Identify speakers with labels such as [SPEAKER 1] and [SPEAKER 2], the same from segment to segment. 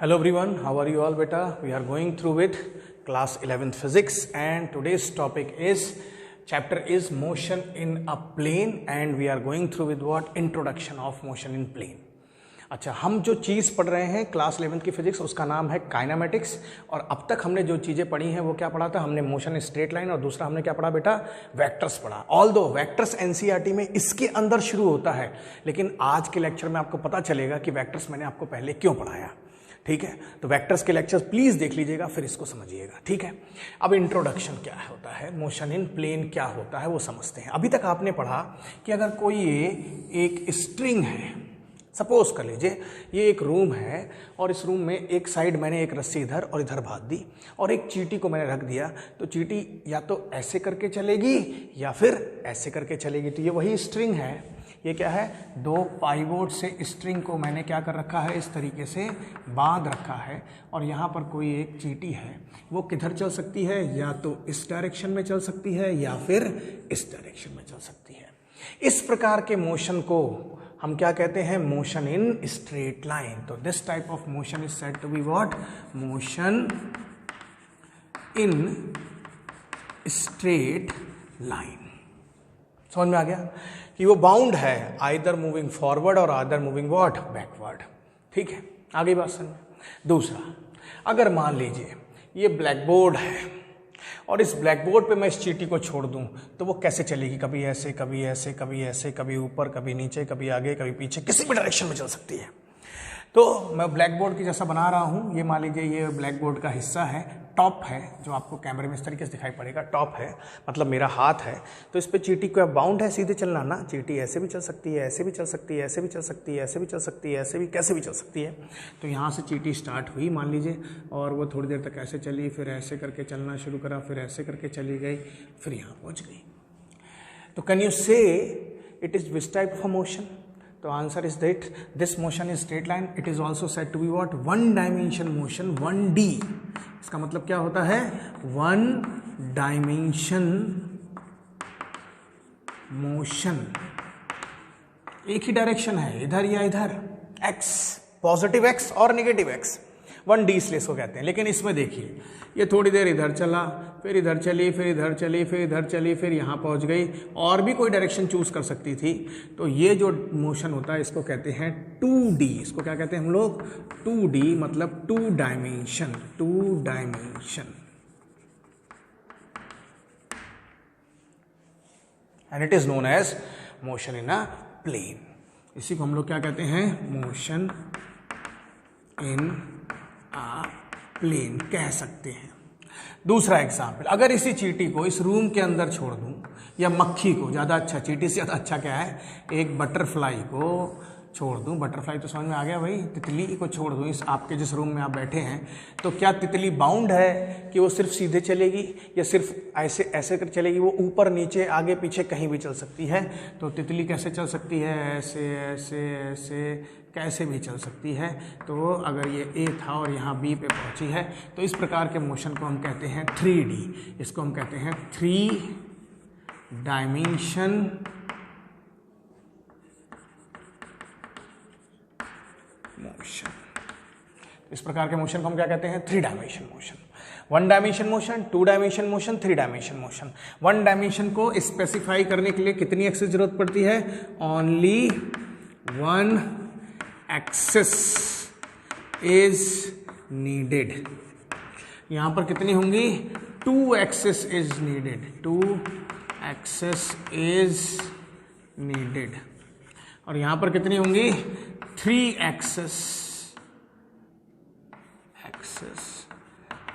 [SPEAKER 1] Hello everyone, how are you all beta? We are going through with class 11th physics and today's topic is chapter is motion in a plane and we are going through with what? Introduction of motion in plane. अच्छा, हम जो चीज़ पढ़ रहे हैं class 11th की physics उसका नाम है काइनेमेटिक्स और अब तक हमने जो चीज़ें पढ़ी हैं वो क्या पढ़ा था? हमने मोशन स्ट्रेट लाइन और दूसरा हमने क्या पढ़ा बेटा? वेक्टर्स पढ़ा। ऑल्दो वेक्टर्स एनसीईआरटी में इसके अंदर शुरू होता है, लेकिन आज के लेक्चर में आपको पता चलेगा कि वेक्टर्स मैंने आपको पहले क्यों पढ़ाया। ठीक है, तो वेक्टर्स के लेक्चर्स प्लीज देख लीजिएगा, फिर इसको समझिएगा। ठीक है, अब इंट्रोडक्शन क्या होता है, मोशन इन प्लेन क्या होता है वो समझते हैं। अभी तक आपने पढ़ा कि अगर कोई ये एक स्ट्रिंग है, सपोज कर लीजिए ये एक रूम है और इस रूम में एक साइड मैंने एक रस्सी इधर और इधर बांध दी और एक चींटी को मैंने रख दिया, तो चींटी या तो ऐसे करके चलेगी या फिर ऐसे करके चलेगी, तो ये वही स्ट्रिंग है। ये क्या है? दो पाइवोट से स्ट्रिंग को मैंने क्या कर रखा है? इस तरीके से बांध रखा है और यहाँ पर कोई एक चींटी है, वो किधर चल सकती है? या तो इस डायरेक्शन में चल सकती है या फिर इस डायरेक्शन में चल सकती है। इस प्रकार के मोशन को हम क्या कहते हैं? Motion in straight line. तो this type of motion is said to be what? Motion in straight line. समझ में आ गया कि वो बाउंड है आइदर मूविंग फॉरवर्ड और आइदर मूविंग व्हाट? बैकवर्ड। ठीक है, आगे बात समझ में। दूसरा, अगर मान लीजिए ये ब्लैक बोर्ड है और इस ब्लैक बोर्ड पे मैं इस चींटी को छोड़ दूं तो वो कैसे चलेगी? कभी ऐसे, कभी ऐसे, कभी ऐसे, कभी ऊपर, कभी नीचे, कभी आगे, कभी पीछे, किसी भी डायरेक्शन में चल सकती है। तो मैं ब्लैक बोर्ड की जैसा बना रहा हूं, ये मान लीजिए ये ब्लैक बोर्ड का हिस्सा है, टॉप है, जो आपको कैमरे में इस तरीके से दिखाई पड़ेगा, टॉप है मतलब मेरा हाथ है, तो इस पे चींटी को बाउंड है सीधे चलना ना। चींटी ऐसे भी चल सकती है, ऐसे भी चल सकती है, ऐसे भी चल सकती है, ऐसे भी चल सकती है, ऐसे भी, कैसे भी चल सकती है। तो यहाँ से चींटी स्टार्ट हुई मान लीजिए और वो थोड़ी देर तक ऐसे चली, फिर ऐसे करके चलना शुरू करा, फिर ऐसे करके चली गई, फिर यहाँ पहुँच गई। तो can you say it is which type of a motion? तो answer is that this motion is straight line. It is also said to be what? One dimension motion, 1D। इसका मतलब क्या होता है? वन डायमेंशन मोशन, एक ही direction है, इधर या इधर, एक्स, पॉजिटिव एक्स और नेगेटिव एक्स, 1D इसलिए इसको कहते हैं। लेकिन इसमें देखिए ये थोड़ी देर इधर चला, फिर इधर चली, फिर इधर चली, फिर इधर चली, फिर यहाँ पहुँच गई, और भी कोई डायरेक्शन चूज कर सकती थी। तो ये जो मोशन होता है इसको कहते हैं 2D। इसको क्या कहते हैं हम लोग? 2D मतलब two dimension, two dimension. And it is known as motion in a plane. इसी को हम लोग क्या कहते हैं? मोशन इन आ प्लेन कह सकते हैं। दूसरा एग्जाम्पल, अगर इसी चींटी को इस रूम के अंदर छोड़ दूं, या मक्खी को, ज़्यादा अच्छा, चींटी से ज़्यादा अच्छा क्या है? एक बटरफ्लाई को छोड़ दूं, बटरफ्लाई तो समझ में आ गया भाई, तितली को छोड़ दूं इस आपके जिस रूम में आप बैठे हैं, तो क्या तितली बाउंड है कि वो सिर्फ सीधे चलेगी या सिर्फ ऐसे ऐसे कर चलेगी? वो ऊपर नीचे आगे पीछे कहीं भी चल सकती है। तो तितली कैसे चल सकती है? ऐसे ऐसे ऐसे, कैसे भी चल सकती है। तो अगर ये ए था और यहाँ बी पे पहुँची है, तो इस प्रकार के मोशन को हम कहते हैं 3D। इसको हम कहते हैं 3 डायमेंशन मोशन। इस प्रकार के मोशन को हम क्या कहते हैं? 3 dimension motion. 1 dimension motion, 2 dimension motion, 3 dimension motion. 1 dimension को स्पेसिफाई करने के लिए कितनी एक्सिस जरूरत पड़ती है? Only 1 axis is needed. यहां पर कितनी होंगी? 2 axis is needed, 2 axis is needed. और यहां पर कितनी होंगी? 3 एक्सिस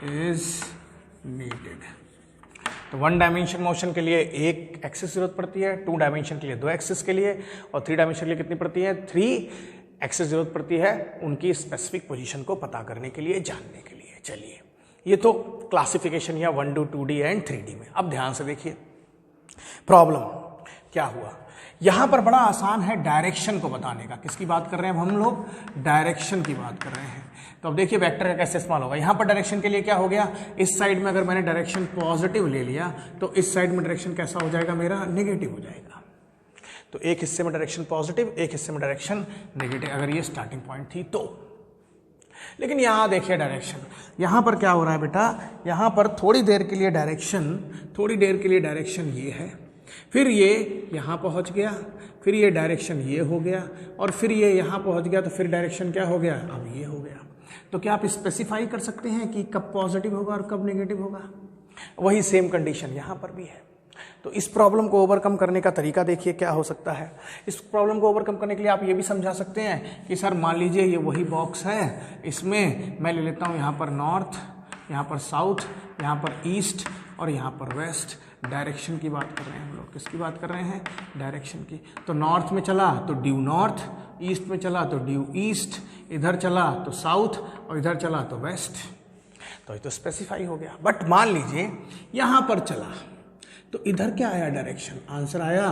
[SPEAKER 1] इज नीडेड। तो 1 डायमेंशन मोशन के लिए एक एक्सिस जरूरत पड़ती है, 2 डायमेंशन के लिए 2 एक्सिस के लिए, और 3 डायमेंशन के लिए कितनी पड़ती है? 3 एक्सिस जरूरत पड़ती है उनकी स्पेसिफिक पोजीशन को पता करने के लिए, जानने के लिए। चलिए, ये तो क्लासिफिकेशन या 1D, 2D एंड 3D में। अब ध्यान से देखिए प्रॉब्लम क्या हुआ। यहां पर बड़ा आसान है डायरेक्शन को बताने का। किसकी बात कर रहे हैं हम लोग? डायरेक्शन की बात कर रहे हैं। तो अब देखिए वेक्टर का कैसे इस्तेमाल होगा। यहां पर डायरेक्शन के लिए क्या हो गया? इस साइड में अगर मैंने डायरेक्शन पॉजिटिव ले लिया तो इस साइड में डायरेक्शन कैसा हो जाएगा? मेरा नेगेटिव हो जाएगा। तो एक हिस्से में डायरेक्शन पॉजिटिव, एक हिस्से में डायरेक्शन नेगेटिव, अगर ये स्टार्टिंग पॉइंट थी तो। लेकिन यहाँ देखिए डायरेक्शन, यहाँ पर क्या हो रहा है बेटा, यहाँ पर थोड़ी देर के लिए डायरेक्शन ये है, फिर ये यहाँ पहुँच गया, फिर ये डायरेक्शन ये हो गया, और फिर ये यहाँ पहुँच गया, तो फिर डायरेक्शन क्या हो गया, अब ये हो गया। तो क्या आप स्पेसिफाई कर सकते हैं कि कब पॉजिटिव होगा और कब नेगेटिव होगा? वही सेम कंडीशन यहाँ पर भी है। तो इस प्रॉब्लम को ओवरकम करने का तरीका देखिए क्या हो सकता है। इस प्रॉब्लम को ओवरकम करने के लिए आप ये भी समझा सकते हैं कि सर मान लीजिए ये वही बॉक्स है, इसमें मैं ले लेता हूँ यहाँ पर नॉर्थ, यहाँ पर साउथ, यहाँ पर ईस्ट और यहाँ पर वेस्ट। डायरेक्शन की बात कर रहे हैं हम लोग, किसकी बात कर रहे हैं, डायरेक्शन की। तो नॉर्थ में चला तो ड्यू नॉर्थ, ईस्ट में चला तो ड्यू ईस्ट, इधर चला तो साउथ और इधर चला तो वेस्ट। तो ये तो स्पेसिफाई हो गया। बट मान लीजिए यहाँ पर चला तो इधर क्या आया डायरेक्शन, आंसर आया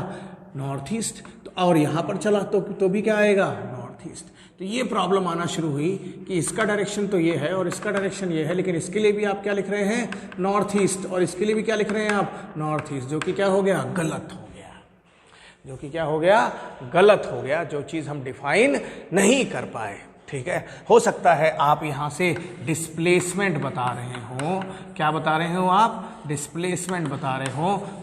[SPEAKER 1] नॉर्थ ईस्ट। तो और यहाँ पर चला तो भी क्या आएगा, नॉर्थ ईस्ट। तो ये प्रॉब्लम आना शुरू हुई कि इसका डायरेक्शन तो ये है और इसका डायरेक्शन ये है, लेकिन इसके लिए भी आप क्या लिख रहे हैं, नॉर्थ ईस्ट, और इसके लिए भी क्या लिख रहे हैं आप, नॉर्थ ईस्ट, जो कि क्या हो गया, गलत हो गया। जो कि क्या हो गया, गलत हो गया, जो चीज़ हम डिफाइन नहीं कर पाए। ठीक है, हो सकता है आप यहाँ से डिस्प्लेसमेंट बता रहे हो, क्या बता रहे हो आप, डिस्प्लेसमेंट बता रहे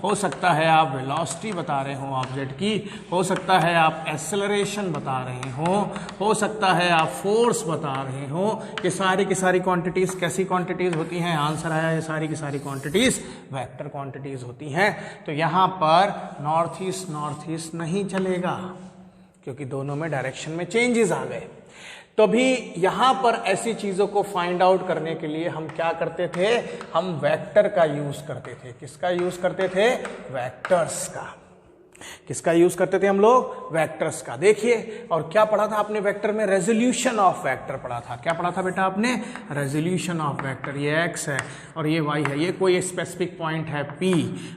[SPEAKER 1] हो सकता है आप वेलोसिटी बता रहे हो ऑब्जेक्ट की, हो सकता है आप एक्सेलरेशन बता रहे हो सकता है आप फोर्स बता रहे हो। ये सारी की सारी क्वांटिटीज कैसी क्वांटिटीज होती हैं, आंसर आया ये सारी की सारी क्वांटिटीज वेक्टर क्वांटिटीज होती हैं। तो यहाँ पर नॉर्थ ईस्ट नहीं चलेगा, क्योंकि दोनों में डायरेक्शन में चेंजेस आ गए। तो भी यहां पर ऐसी चीजों को फाइंड आउट करने के लिए हम क्या करते थे, हम वेक्टर का यूज करते थे। किसका यूज करते थे, वेक्टर्स का। किसका यूज करते थे हम लोग, वेक्टर्स का। देखिए, और क्या पढ़ा था आपने वेक्टर में, रेजोल्यूशन ऑफ वेक्टर पढ़ा था। क्या पढ़ा था बेटा आपने, रेजोल्यूशन ऑफ वेक्टर। ये एक्स है और ये वाई है, ये कोई स्पेसिफिक पॉइंट है P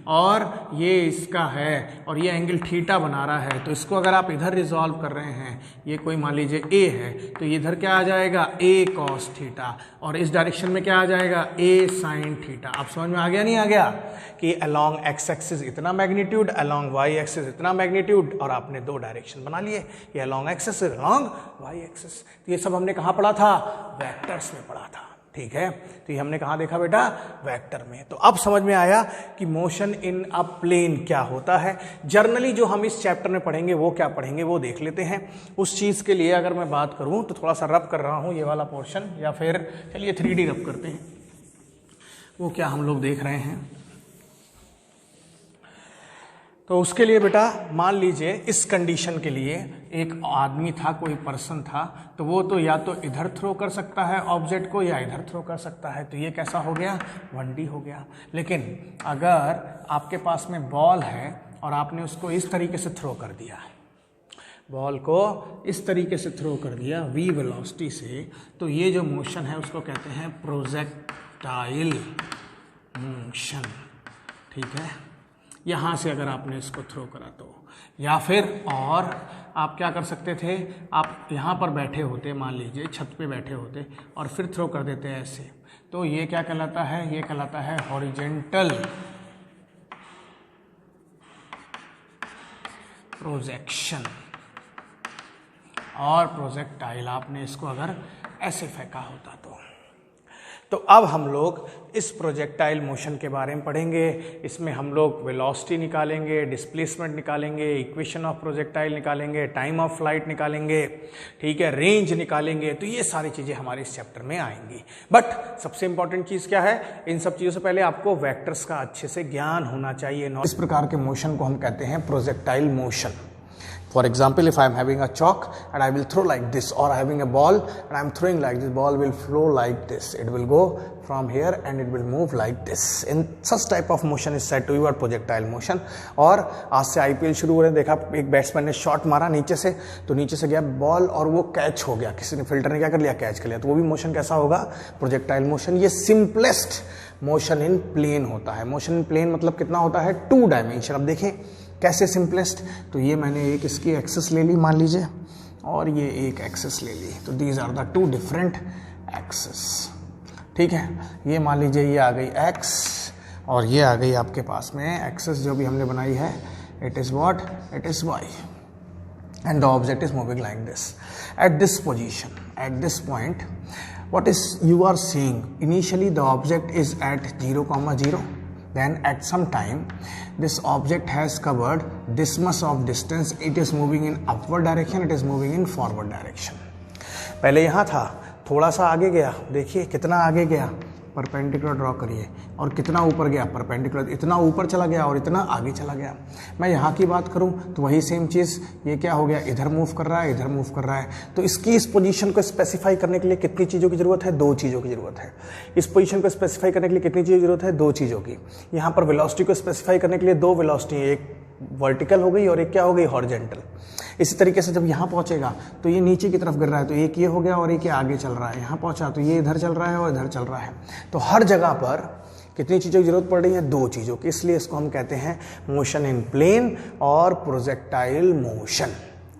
[SPEAKER 1] और ये इसका है और ये एंगल थीटा बना रहा है। तो इसको अगर आप इधर रिजॉल्व कर रहे हैं, ये कोई मान लीजिए A है, तो इधर क्या आ जाएगा, A cos थीटा, और इस डायरेक्शन में क्या आ जाएगा, A sin थीटा। आप समझ में आ गया नहीं आ गया कि अलोंग एक्स एक्सिस इतना मैग्नीट्यूड, अलोंग वाई एक्सिस इतना मैग्नीट्यूड, और आपने दो डायरेक्शन बना लिए, ये along axis along Y axis. तो ये सब हमने कहाँ पढ़ा था, वेक्टर्स में पढ़ा था। ठीक है, तो ये हमने कहाँ देखा बेटा, वेक्टर में। तो अब समझ में आया कि मोशन इन अ प्लेन क्या होता है। जर्नली जो हम इस चैप्टर में पढ़ेंगे वो क्या पढ़ेंगे वो देख लेते हैं। उस चीज़ के लिए अगर मैं बात करूँ तो थोड़ा सा रब कर रहा हूँ ये वाला पोर्शन, या फिर चलिए 3D रब करते हैं। वो क्या हम लोग देख रहे हैं, तो उसके लिए बेटा मान लीजिए इस कंडीशन के लिए एक आदमी था, कोई पर्सन था, तो वो तो या तो इधर थ्रो कर सकता है ऑब्जेक्ट को या इधर थ्रो कर सकता है। तो ये कैसा हो गया, 1D हो गया। लेकिन अगर आपके पास में बॉल है और आपने उसको इस तरीके से थ्रो कर दिया, बॉल को इस तरीके से थ्रो कर दिया v वेलोसिटी से, तो ये जो मोशन है उसको कहते हैं प्रोजेक्टाइल मोशन। ठीक है, यहाँ से अगर आपने इसको थ्रो करा तो, या फिर और आप क्या कर सकते थे, आप यहाँ पर बैठे होते, मान लीजिए छत पे बैठे होते और फिर थ्रो कर देते ऐसे, तो ये क्या कहलाता है, ये कहलाता है हॉरिजेंटल प्रोजेक्शन। और प्रोजेक्टाइल आपने इसको अगर ऐसे फेंका होता तो अब हम लोग इस प्रोजेक्टाइल मोशन के बारे में पढ़ेंगे। इसमें हम लोग वेलोसिटी निकालेंगे, डिस्प्लेसमेंट निकालेंगे, इक्वेशन ऑफ प्रोजेक्टाइल निकालेंगे, टाइम ऑफ फ्लाइट निकालेंगे, ठीक है, रेंज निकालेंगे। तो ये सारी चीज़ें हमारे इस चैप्टर में आएंगी। बट सबसे इंपॉर्टेंट चीज़ क्या है, इन सब चीज़ों से पहले आपको वेक्टर्स का अच्छे से ज्ञान होना चाहिए। इस प्रकार के मोशन को हम कहते हैं projectile motion. For example, if I am having a chalk and I will throw like this, or having a ball and I am throwing like this, ball will flow like this. It will go from here and it will move like this. In such type of motion is said to be projectile motion. और आज से IPL शुरू हो रहे हैं, देखा एक batsman ने शॉट मारा नीचे से, तो नीचे से गया बॉल और वो कैच हो गया, किसी ने फिल्टर ने क्या कर लिया, कैच कर लिया, तो वो भी मोशन कैसा होगा, प्रोजेक्टाइल मोशन। ये सिंपलेस्ट मोशन इन प्लेन होता है। मोशन इन प्लेन मतलब कितना होता है, 2 डायमेंशन। अब देखें कैसे सिंपलेस्ट, तो ये मैंने एक इसकी एक्सिस ले ली मान लीजिए, और ये एक एक्सिस ले ली, तो these are the 2 different axis. ठीक है, ये मान लीजिए ये आ गई एक्स और ये आ गई आपके पास में एक्सिस जो भी हमने बनाई है, it is what, it is why, and the object is moving like this at this position, at this point. what is you are seeing? Initially the object is at 0, 0. Then at some time this object has covered this much of distance. It is moving in upward direction, it is moving in forward direction. पहले यहाँ था, थोड़ा सा आगे गया, देखिए कितना आगे गया, परपेंडिकुलर ड्रॉ करिए, और कितना ऊपर गया, परपेंडिकुलर, इतना ऊपर चला गया और इतना आगे चला गया। मैं यहाँ की बात करूँ तो वही सेम चीज़, ये क्या हो गया, इधर मूव कर रहा है, इधर मूव कर रहा है। तो इसकी इस पोजीशन को स्पेसिफाई करने के लिए कितनी चीज़ों की ज़रूरत है? 2 चीज़ों की ज़रूरत है। इस पोजीशन को स्पेसिफाई करने के लिए कितनी चीज़ों की ज़रूरत है? 2 चीज़ों की। यहाँ पर वेलोसिटी को स्पेसिफाई करने के लिए 2 वेलोसिटी, एक वर्टिकल हो गई और एक क्या हो गई, हॉरिजॉन्टल। इसी तरीके से जब यहाँ पहुँचेगा तो ये नीचे की तरफ गिर रहा है, तो एक ये हो गया और एक ये आगे चल रहा है। यहाँ पहुँचा तो ये इधर चल रहा है और इधर चल रहा है। तो हर जगह पर कितनी चीज़ों की जरूरत पड़ रही है? 2 चीज़ों की। इसलिए इसको हम कहते हैं मोशन इन प्लेन और प्रोजेक्टाइल मोशन।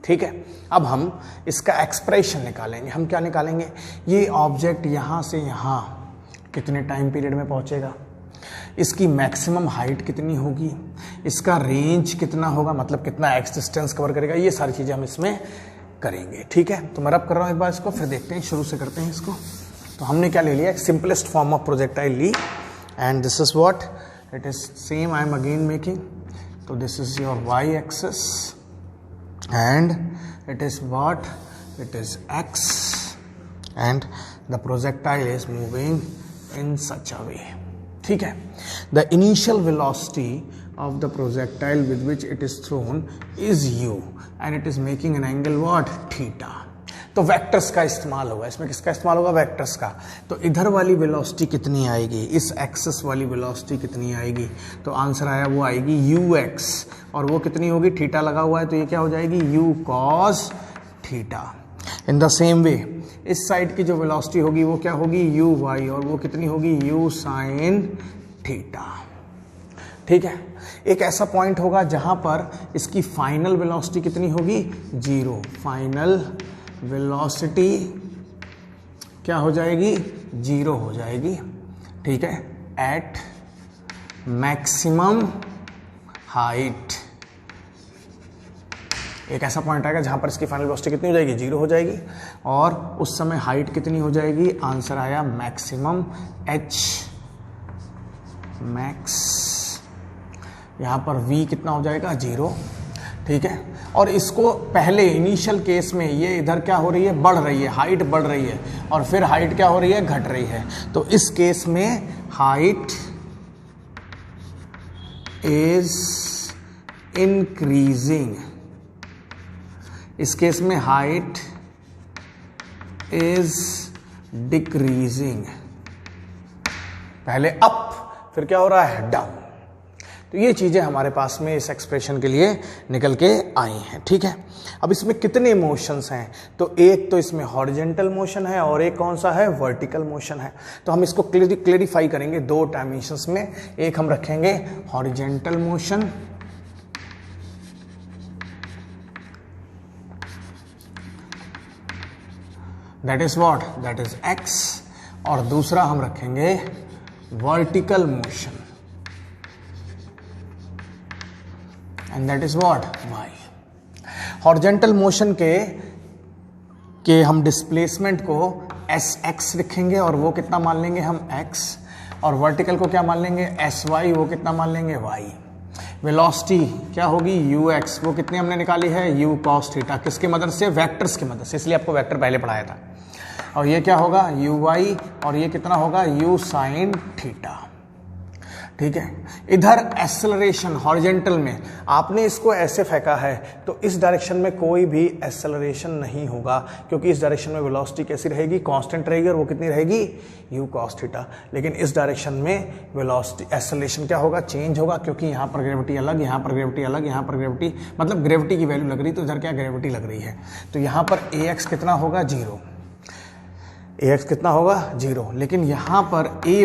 [SPEAKER 1] ठीक है, अब हम इसका एक्सप्रेशन निकालेंगे। हम क्या निकालेंगे? ये ऑब्जेक्ट यहाँ से यहाँ कितने टाइम पीरियड में पहुँचेगा, इसकी मैक्सिमम हाइट कितनी होगी, इसका रेंज कितना होगा, मतलब कितना एक्स डिस्टेंस कवर करेगा, ये सारी चीज़ें हम इसमें करेंगे। ठीक है, तो मैं रब कर रहा हूँ एक बार इसको, फिर देखते हैं, शुरू से करते हैं इसको। तो हमने क्या ले लिया? एक सिंपलेस्ट फॉर्म ऑफ प्रोजेक्टाइल ली, and this is what it is same I am again making. तो this is your Y axis and it is what it is X, and the projectile is moving in such a way. ठीक है, the initial velocity of the projectile with which it is thrown is u and it is making an angle what? theta। तो vectors का इस्तेमाल होगा इसमें। किसका इस्तेमाल होगा? वेक्टर्स का। तो इधर वाली वेलोसिटी कितनी आएगी, इस एक्सेस वाली वेलोसिटी कितनी आएगी? तो आंसर आया वो आएगी ux, और वो कितनी होगी? थीटा लगा हुआ है तो ये क्या हो जाएगी? u cos theta. In the same way इस साइड की जो वेलोसिटी होगी वो क्या होगी? uy, और वो कितनी होगी? u sin theta. ठीक है, एक ऐसा पॉइंट होगा जहां पर इसकी फाइनल वेलोसिटी कितनी होगी? 0। फाइनल वेलोसिटी क्या हो जाएगी? 0 हो जाएगी। ठीक है, एट मैक्सिमम हाइट एक ऐसा पॉइंट आएगा जहां पर इसकी फाइनल वेलोसिटी कितनी हो जाएगी? 0 हो जाएगी, और उस समय हाइट कितनी हो जाएगी? आंसर आया मैक्सिमम h मैक्स। यहाँ पर v कितना हो जाएगा? 0। ठीक है, और इसको पहले इनिशियल केस में ये इधर क्या हो रही है? बढ़ रही है, हाइट बढ़ रही है, और फिर हाइट क्या हो रही है? घट रही है। तो इस केस में हाइट इज इंक्रीजिंग, इस केस में हाइट इज डिक्रीजिंग। पहले अप, फिर क्या हो रहा है? डाउन। तो ये चीज़ें हमारे पास में इस एक्सप्रेशन के लिए निकल के आई हैं। ठीक है, अब इसमें कितने मोशंस हैं? तो एक तो इसमें हॉरिजॉन्टल मोशन है और एक कौन सा है? वर्टिकल मोशन है। तो हम इसको क्लेरिफाई करेंगे 2 डायमेंशंस में। एक हम रखेंगे horizontal motion, that is what? That is x, और दूसरा हम रखेंगे vertical motion, and that is what? y। Horizontal motion के हम डिस्प्लेसमेंट को sx लिखेंगे, और वो कितना मान लेंगे हम? x, और वर्टिकल को क्या मान लेंगे? sy, वो कितना मान लेंगे? y। वेलोसिटी क्या होगी? ux, वो कितनी हमने निकाली है? u cos theta. किसकी मदद से? वेक्टर्स की मदद से, इसलिए आपको वेक्टर पहले पढ़ाया था। और ये क्या होगा? uy, और ये कितना होगा? u sin theta. ठीक है, इधर एक्सेलरेशन हॉरिजॉन्टल में आपने इसको ऐसे फेंका है तो इस डायरेक्शन में कोई भी एक्सेलरेशन नहीं होगा, क्योंकि इस डायरेक्शन में वेलोसिटी कैसी रहेगी? कांस्टेंट रहेगी, और वो कितनी रहेगी? u cos theta. लेकिन इस डायरेक्शन में वेलोसिटी एक्सेलरेशन क्या होगा? चेंज होगा, क्योंकि यहाँ पर ग्रेविटी अलग, यहाँ पर ग्रेविटी अलग, यहाँ पर ग्रेविटी, मतलब ग्रेविटी की वैल्यू लग रही, तो इधर क्या ग्रेविटी लग रही है। तो यहाँ पर ax कितना होगा? 0। ax कितना होगा? 0। लेकिन यहाँ पर ay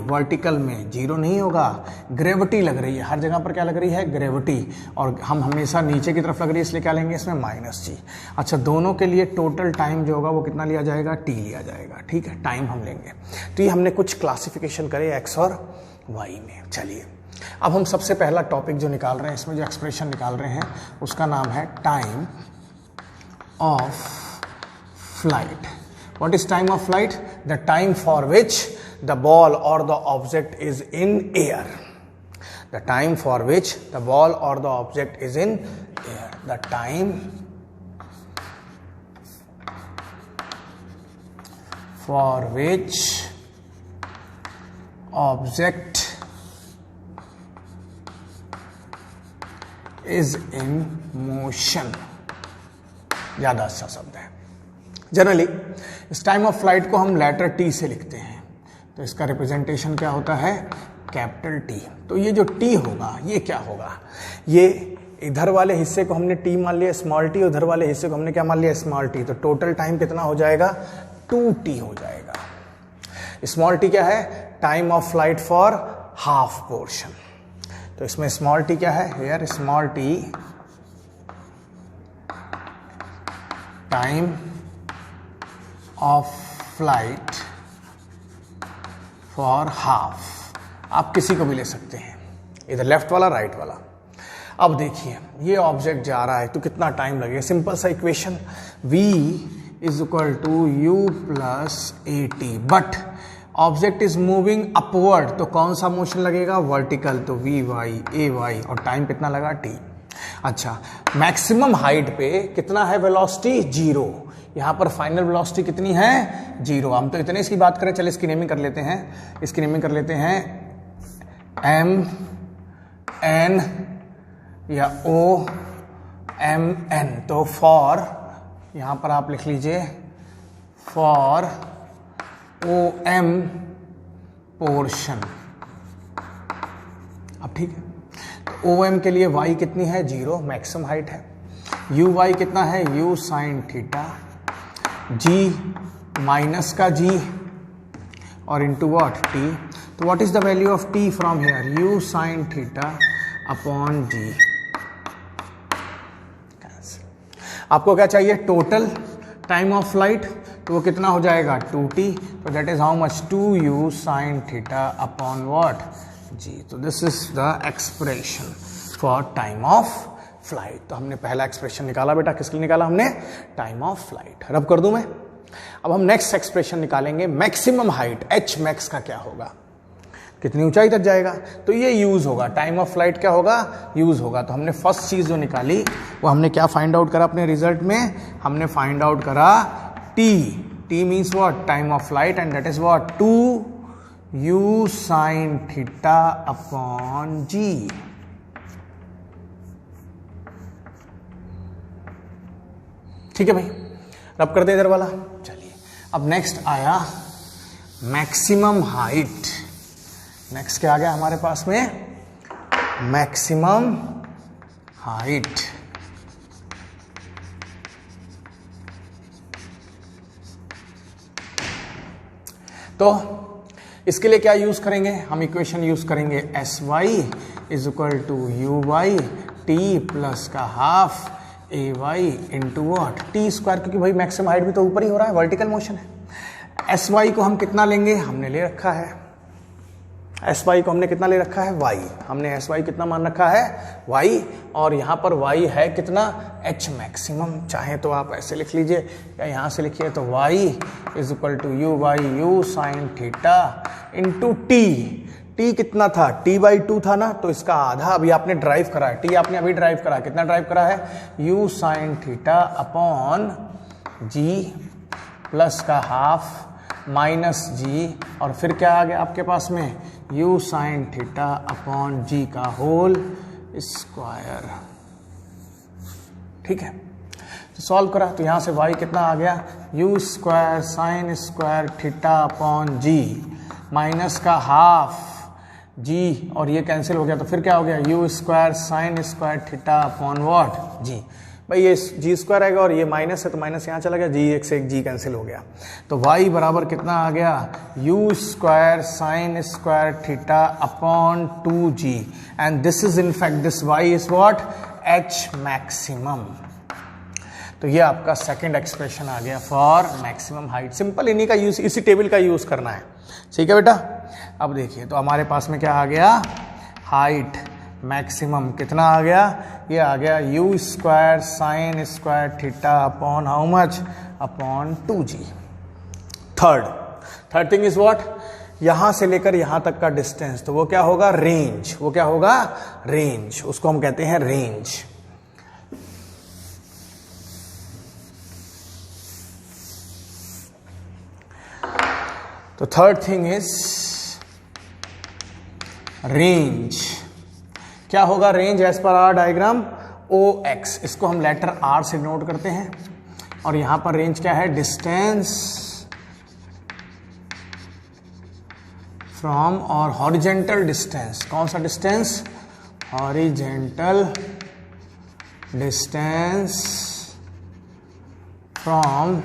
[SPEAKER 1] वर्टिकल में 0 नहीं होगा, ग्रेविटी लग रही है। हर जगह पर क्या लग रही है? ग्रेविटी, और हम हमेशा नीचे की तरफ लग रही है, इसलिए क्या लेंगे इसमें? -g। अच्छा, दोनों के लिए टोटल टाइम जो होगा वो कितना लिया जाएगा? t लिया जाएगा। ठीक है, टाइम हम लेंगे। तो ये हमने कुछ क्लासिफिकेशन करे x और y में। चलिए, अब हम सबसे पहला टॉपिक जो निकाल रहे हैं, इसमें जो एक्सप्रेशन निकाल रहे हैं उसका नाम है time of flight. What is time of flight? The time for which the ball or the object is in air. The time for which the ball or the object is in air. The time for which object is in motion. ज्यादा अच्छा शब्द है. Generally इस time of flight को हम letter T से लिखते हैं, तो इसका रिप्रेजेंटेशन क्या होता है? Capital T. तो ये जो टी होगा ये क्या होगा? ये इधर वाले हिस्से को हमने टी मान लिया स्मॉल टी, उधर वाले हिस्से को हमने क्या मान लिया? Small T. तो टोटल टाइम कितना हो जाएगा? 2t हो जाएगा. स्मॉल टी क्या है? Time of flight for half portion. तो इसमें स्मॉल टी क्या है? Here small T time of flight for half. आप किसी को भी ले सकते हैं, इधर लेफ्ट वाला राइट वाला. अब देखिए ये ऑब्जेक्ट जा रहा है तो कितना टाइम लगेगा? सिंपल सा equation, v is equal to u plus A T. But object is moving upward, तो कौन सा मोशन लगेगा? वर्टिकल. तो वी वाई ए वाई, और टाइम कितना लगा? t. अच्छा, मैक्सिमम हाइट पे कितना है वेलोसिटी? 0. यहां पर फाइनल वेलोसिटी कितनी है? 0. हम तो इतने इसकी बात करें, चलिए इसकी नेमिंग कर लेते हैं. इसकी नेमिंग कर लेते हैं m n या o m n. तो फॉर, यहां पर आप लिख लीजिए फॉर o m पोर्शन. अब ठीक है, तो o m के लिए y कितनी है? 0, मैक्सिमम हाइट है. u y कितना है? u sine theta, g minus का g और इंटू वॉट? t. तो what is the value of t from here? u sign theta upon g. आपको क्या चाहिए? Total time of flight. तो वो कितना हो जाएगा? 2t. तो that is how much? 2u sine theta upon what? g. तो this is the expression for time of flight. तो हमने पहला एक्सप्रेशन निकाला बेटा. किसके लिए निकाला हमने? Time of flight. रब कर दूं मैं. अब हम नेक्स्ट एक्सप्रेशन निकालेंगे. मैक्सिमम हाइट h मैक्स का क्या होगा? कितनी ऊंचाई तक जाएगा? तो ये यूज होगा. टाइम ऑफ फ्लाइट क्या होगा? यूज होगा. तो हमने फर्स्ट चीज जो निकाली वो हमने क्या फाइंड आउट करा अपने रिजल्ट में? हमने फाइंड आउट करा t. t means what? Time of flight, and that is what? 2u sine theta upon g. ठीक है भाई, रब कर दे इधर वाला. चलिए अब नेक्स्ट आया मैक्सिमम हाइट. नेक्स्ट क्या आ गया हमारे पास में? Maximum height. तो इसके लिए क्या यूज करेंगे? हम इक्वेशन यूज करेंगे S Y is equal to U Y T plus का half A Y into what? T square. क्योंकि भाई मैक्सिमम हाइट भी तो ऊपर ही हो रहा है, वर्टिकल मोशन है. एस वाई को हम कितना लेंगे? हमने ले रखा है एस वाई को हमने कितना ले रखा है? y. हमने एस वाई कितना मान रखा है? y. और यहाँ पर y है कितना? h maximum. चाहे तो आप ऐसे लिख लीजिए या यहाँ से लिखिए. तो y is equal to U Y U sine theta into T. T कितना था? t बाई 2 था ना, तो इसका आधा अभी आपने ड्राइव करा है. t आपने अभी ड्राइव करा. कितना ड्राइव करा है? u sign theta upon g plus का हाफ माइनस जी, और फिर क्या आ गया आपके पास में? u साइन थीटा अपॉन जी का होल स्क्वायर. ठीक है, तो सॉल्व करा तो यहां से y कितना आ गया? u square sine square theta upon G minus का हाफ जी, और ये कैंसिल हो गया. तो फिर क्या हो गया? u square sine square theta upon what? G. भाई ये जी स्क्वायर आएगा और ये माइनस है तो माइनस यहाँ चला गया, जी एक से एक जी कैंसिल हो गया. तो y बराबर कितना आ गया? u square sine square theta upon 2g, and this is in fact this y is what? h maximum. तो ये आपका सेकंड एक्सप्रेशन आ गया फॉर मैक्सिमम हाइट. सिंपल इन्हीं का यूज, इसी टेबल का यूज करना है. ठीक है बेटा. अब देखिए तो हमारे पास में क्या आ गया? हाइट मैक्सिमम कितना आ गया? ये आ गया u square sine square theta upon how much? Upon 2g. Third thing is what, यहां से लेकर यहां तक का डिस्टेंस, तो वो क्या होगा, रेंज। वो क्या होगा, रेंज, उसको हम कहते हैं रेंज। तो थर्ड थिंग इज रेंज। क्या होगा range as per our diagram, O X, इसको हम लेटर आर से नोट करते हैं। और यहां पर रेंज क्या है, डिस्टेंस फ्रॉम और हॉरिजेंटल डिस्टेंस, कौन सा डिस्टेंस, हॉरिजेंटल डिस्टेंस फ्रॉम।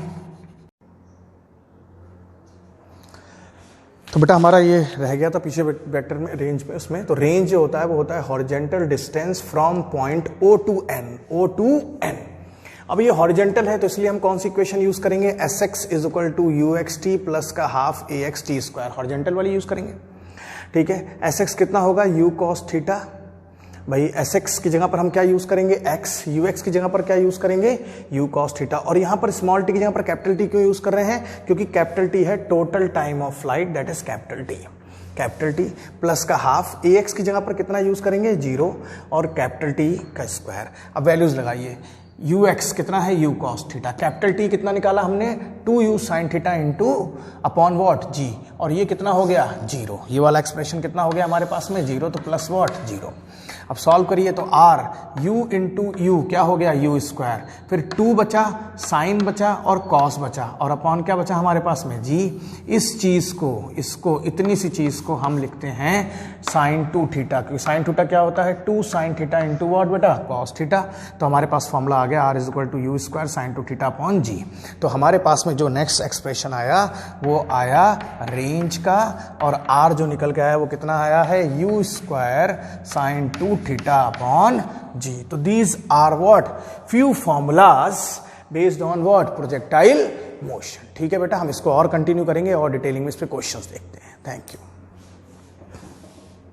[SPEAKER 1] तो बेटा हमारा ये रह गया था पीछे वेक्टर में, रेंज में, उसमें तो रेंज जो होता है वो होता है horizontal distance from point O to N. अब ये हॉरिजेंटल है तो इसलिए हम कौन सी इक्वेशन यूज करेंगे, S X is equal to U X T plus का half A X T square, horizontal वाली यूज करेंगे। ठीक है, एस एक्स कितना होगा, यू कॉस थीटा। भाई एस एक्स की जगह पर हम क्या यूज करेंगे, एक्स, यू एक्स की जगह पर क्या यूज करेंगे, यू कॉस थीटा। और यहां पर स्मॉल टी की जगह पर कैपिटल टी क्यों यूज कर रहे हैं, क्योंकि कैपिटल टी है total time of flight, that is capital T plus का हाफ। ए एक्स की जगह पर कितना यूज करेंगे, 0, और कैपिटल टी का स्क्वायर। अब वैल्यूज लगाइए, यू एक्स कितना है, U cos theta, capital T कितना निकाला हमने, 2u sine theta into upon what, G, और ये कितना हो गया, 0। ये वाला एक्सप्रेशन कितना हो गया हमारे पास में, 0, तो प्लस वॉट, 0। अब सॉल्व करिए तो r u इंटू यू क्या हो गया, यू स्क्वायर, फिर 2 बचा, साइन बचा और कॉस बचा, और अपॉन क्या बचा हमारे पास में, जी। इस चीज को, इसको, इतनी सी चीज को हम लिखते हैं साइन 2 थीटा, क्योंकि साइन थीटा क्या होता है, 2 साइन थीटा इंटू वॉट बेटा, कॉस थीटा। तो हमारे पास फॉर्मूला आ गया r is equal to U square sine 2 theta upon G. तो हमारे पास में जो नेक्स्ट एक्सप्रेशन आया वो आया रेंज का, और r जो निकल के आया वो कितना आया है, U square sine 2 theta upon G. तो these are what, few formulas based on what, projectile motion. ठीक है बेटा, हम इसको और कंटिन्यू करेंगे और डिटेलिंग में इस पे क्वेश्चंस देखते हैं। Thank you.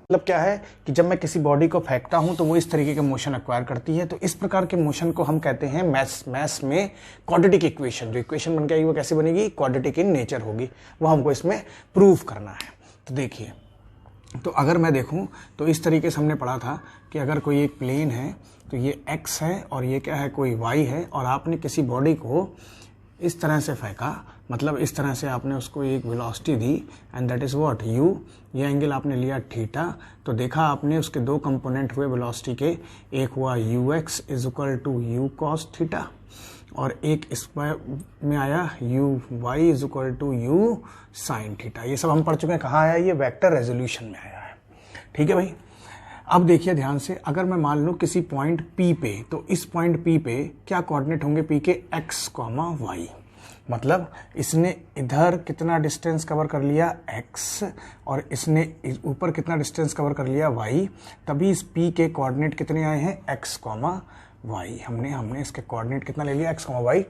[SPEAKER 1] मतलब क्या है कि जब मैं किसी बॉडी को फेंकता हूं तो वो इस तरीके के मोशन एक्वायर करती है, तो इस प्रकार के मोशन को हम कहते हैं मैथ्स में क्वाड्रेटिक इक्वेशन। जो इक्वेशन बन के आएगी वो कैसे बनेगी, क्वाड्रेटिक इन नेचर होगी, वो हमको इसमें प्रूव करना है। तो देखिए, तो अगर मैं देखूं तो इस तरीके से हमने पढ़ा था कि अगर कोई एक प्लेन है तो ये x है और ये क्या है, कोई y है, और आपने किसी बॉडी को इस तरह से फेंका, मतलब इस तरह से आपने उसको एक velocity the, and that is what, u। ये एंगल आपने लिया थीटा, तो देखा आपने उसके दो कंपोनेंट हुए वेलोसिटी के, एक हुआ ux is equal to U cos theta, और एक इस में आया uy is equal to U sine theta. ये सब हम पढ़ चुके हैं, कहाँ आया, ये वेक्टर रेजोल्यूशन में आया है। ठीक है भाई, अब देखिए ध्यान से, अगर मैं मान लूँ किसी पॉइंट P पे, तो इस पॉइंट P पे क्या कोऑर्डिनेट होंगे P के, x, y। मतलब इसने इधर कितना डिस्टेंस कवर कर लिया, x, और इसने ऊपर कितना डिस्टेंस कवर कर लिया, y, तभी इस P के कोऑर्डिनेट कितने आए हैं, x, y। हमने इसके कोऑर्डिनेट कितना ले लिया, x, y।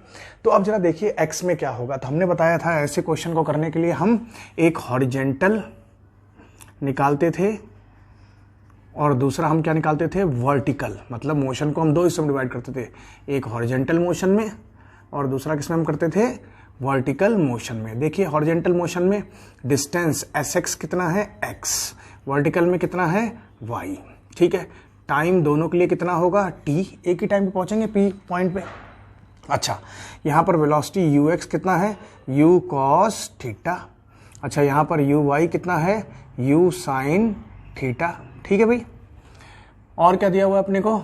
[SPEAKER 1] तो अब जरा देखिए x में क्या होगा। तो हमने बताया था ऐसे क्वेश्चन को करने के लिए हम एक हॉरिजेंटल निकालते थे और दूसरा हम क्या निकालते थे, वर्टिकल। मतलब मोशन को हम दो हिस्सों में डिवाइड करते थे, एक हॉरिजेंटल मोशन में और दूसरा किसमें हम करते थे, वर्टिकल मोशन में। देखिए हॉरिजेंटल मोशन में डिस्टेंस sx कितना है, x, वर्टिकल में कितना है, y। ठीक है, टाइम दोनों के लिए कितना होगा, t, एक ही टाइम पे पहुंचेंगे P पॉइंट पे। अच्छा, यहाँ पर वेलोसिटी ux कितना है, u cos थीटा। अच्छा, यहाँ पर uy कितना है, u sin थीटा। ठीक है भाई, और क्या दिया हुआ है अपने को,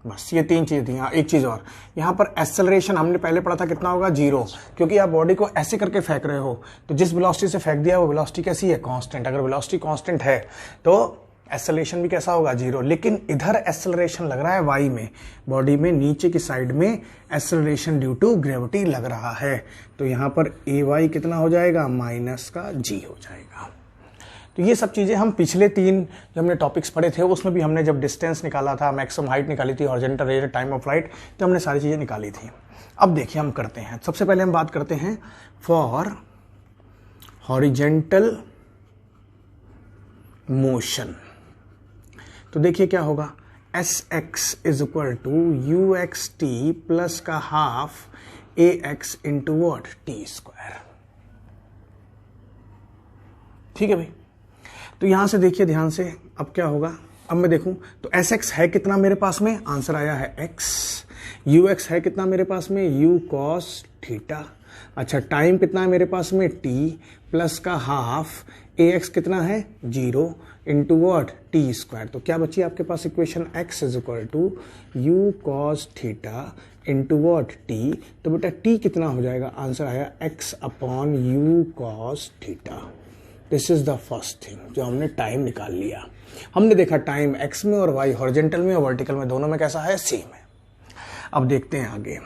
[SPEAKER 1] बस ये तीन चीजें थी। हाँ, एक चीज और, यहाँ पर एक्सेलरेशन हमने पहले पढ़ा था कितना होगा, 0, क्योंकि आप बॉडी को ऐसे करके फेंक रहे हो, तो जिस वेलोसिटी से फेंक दिया वो वेलोसिटी कैसी है, कांस्टेंट। अगर वेलोसिटी कांस्टेंट है तो एक्सेलरेशन भी कैसा होगा, 0। लेकिन इधर एक्सेलरेशन लग रहा है y में, बॉडी में नीचे की साइड में एक्सेलरेशन ड्यू टू ग्रेविटी लग रहा है, तो यहाँ पर ay कितना हो जाएगा, माइनस का g हो जाएगा। तो ये सब चीज़ें हम पिछले 3 जो हमने टॉपिक्स पढ़े थे उसमें भी हमने जब डिस्टेंस निकाला था, मैक्सिमम हाइट निकाली थी, horizontal rate, time of flight, तो हमने सारी चीज़ें निकाली थी। अब देखिए हम करते हैं, सबसे पहले हम बात करते हैं फॉर हॉरिजॉन्टल मोशन। तो देखिए क्या होगा, sx is equal to U X T plus का half ax into what, T square. ठीक है भाई। तो यहां से देखिए ध्यान से, अब क्या होगा, अब मैं देखूं तो एस एक्स है कितना मेरे पास में, आंसर आया है एक्स। यू एक्स है कितना मेरे पास में, यू कॉस थीटा। अच्छा, टाइम कितना है मेरे पास में, टी प्लस का हाफ, ए एक्स कितना है 0 इंटू वॉट टी स्क्वायर। तो क्या बची आपके पास equation, X is equal to U cos theta into what T. तो बेटा टी कितना हो जाएगा, आंसर आया X upon U cos theta. This is the first thing जो हमने टाइम निकाल लिया। हमने देखा टाइम एक्स में और वाई हॉरिजेंटल में और वर्टिकल में दोनों में कैसा है, सेम है। अब देखते हैं आगे।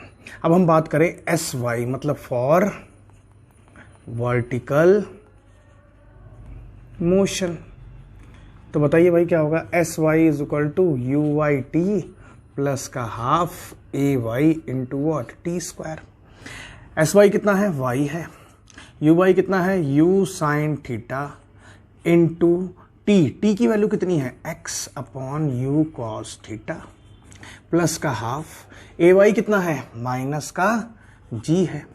[SPEAKER 1] अब हम बात करें एस वाई, मतलब फॉर वर्टिकल मोशन। तो बताइए भाई क्या होगा, S Y is equal to U Y T plus का half A Y into what T square. S Y कितना है, वाई है, यू वाई कितना है, U sine theta into T, T की वैल्यू कितनी है, X upon U cos theta plus का हाफ, ए वाई कितना है, माइनस का जी है,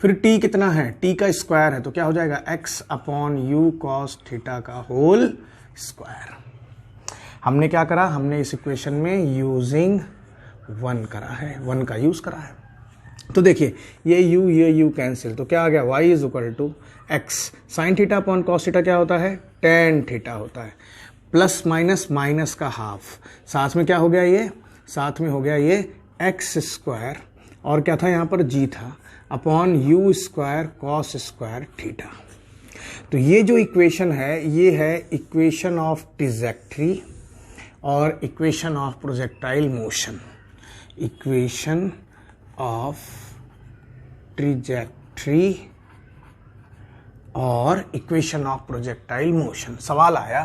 [SPEAKER 1] फिर टी कितना है, टी का स्क्वायर है तो क्या हो जाएगा, x upon U cos theta का होल स्क्वायर। हमने क्या करा, हमने इस इक्वेशन में यूजिंग 1 करा है, 1 का यूज करा है। तो देखिए ये यू कैंसिल, तो क्या आ गया, y is equal to X sine theta upon cos theta क्या होता है, टेन थीटा होता है, प्लस माइनस माइनस का हाफ, साथ में क्या हो गया ये, साथ में हो गया ये एक्स स्क्वायर और क्या था यहाँ पर जी था, upon U square cos square theta. तो ये जो इक्वेशन है ये है इक्वेशन ऑफ ट्रैजेक्टरी और equation of projectile motion. Equation of trajectory और इक्वेशन ऑफ प्रोजेक्टाइल मोशन। सवाल आया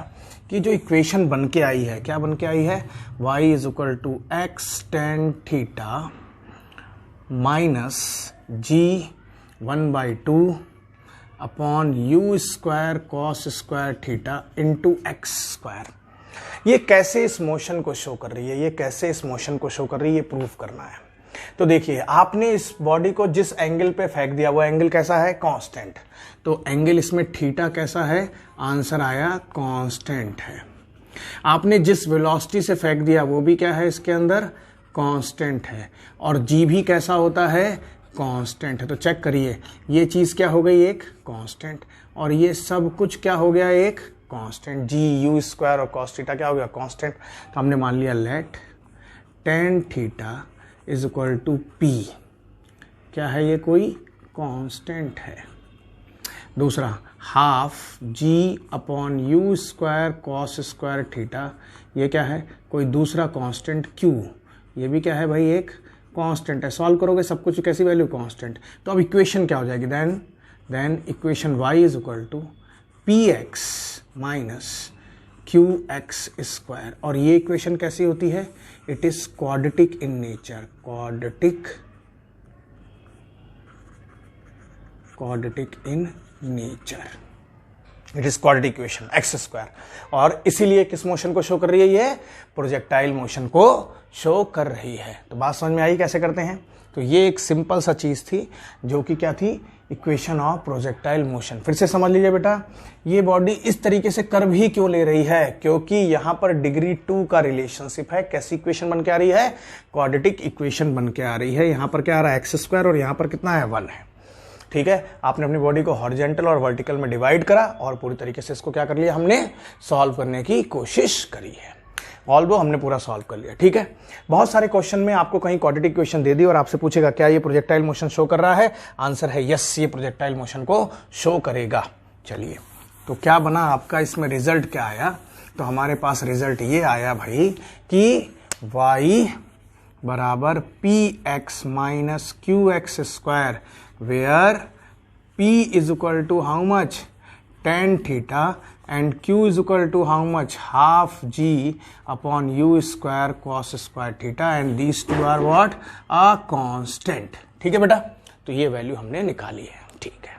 [SPEAKER 1] कि जो इक्वेशन बन के आई है, क्या बन के आई है, y is equal to X tan theta minus G 1/2 upon U square cos square theta into X square. ये कैसे इस मोशन को शो कर रही है, ये कैसे इस मोशन को शो कर रही है, ये प्रूफ करना है। तो देखिए आपने इस बॉडी को जिस एंगल पे फेंक दिया वो एंगल कैसा है, कांस्टेंट। तो एंगल इसमें थीटा कैसा है, आंसर आया कांस्टेंट है। आपने जिस वेलोसिटी से फेंक दिया वो भी क्या है, इसके अंदर कांस्टेंट है, और जी भी कैसा होता है, कांस्टेंट है। तो चेक करिए ये चीज क्या हो गई, एक कांस्टेंट, और ये सब कुछ क्या हो गया, एक कांस्टेंट। जी यू स्क्वायर और कॉस थीटा क्या हो गया, कांस्टेंट। तो हमने मान लिया let tan theta is equal to P, क्या है ये, कोई कांस्टेंट है। दूसरा half G upon U square cos square theta, ये क्या है, कोई दूसरा कांस्टेंट क्यू, ये भी क्या है भाई, एक कांस्टेंट है। सॉल्व करोगे सब कुछ कैसी वैल्यू, कांस्टेंट। तो अब इक्वेशन क्या हो जाएगी, then equation y is equal to P X minus Q X square. और ये इक्वेशन कैसी होती है, it is quadratic in nature, quadratic in nature, it is quadratic equation X square. और इसीलिए किस मोशन को शो कर रही है, ये प्रोजेक्टाइल मोशन को शो कर रही है। तो बात समझ में आई कैसे करते हैं। तो ये एक सिंपल सा चीज थी जो कि क्या थी, इक्वेशन ऑफ प्रोजेक्टाइल मोशन। फिर से समझ लीजिए बेटा, ये बॉडी इस तरीके से कर्व ही क्यों ले रही है, क्योंकि यहां पर डिग्री 2 का रिलेशनशिप है। कैसी इक्वेशन बन के आ रही है, क्वाड्रेटिक इक्वेशन बन के आ रही है। यहां पर क्या आ रहा है, एक्स स्क्वायर, और यहां पर कितना है, 1 है। ठीक है, आपने अपनी बॉडी को हॉरिजॉन्टल और वर्टिकल में डिवाइड करा और पूरी तरीके से इसको क्या कर लिया, हमने सॉल्व करने की कोशिश करी है। ऑल्दो हमने पूरा सॉल्व कर लिया। ठीक है, बहुत सारे क्वेश्चन में आपको कहीं क्वाड्रेटिक इक्वेशन दे दी और आपसे पूछेगा क्या ये प्रोजेक्टाइल मोशन शो कर रहा है, आंसर है यस, ये प्रोजेक्टाइल मोशन को शो करेगा। चलिए, तो क्या बना आपका इसमें रिजल्ट क्या आया, तो हमारे पास रिजल्ट ये आया भाई कि y बराबर P X minus Q X square, where p is equal to how much, tan theta, and q is equal to how much, half g upon u square cos square theta, and these two are what, a constant। ठीक है बेटा, तो ये value हमने निकाली है। ठीक है।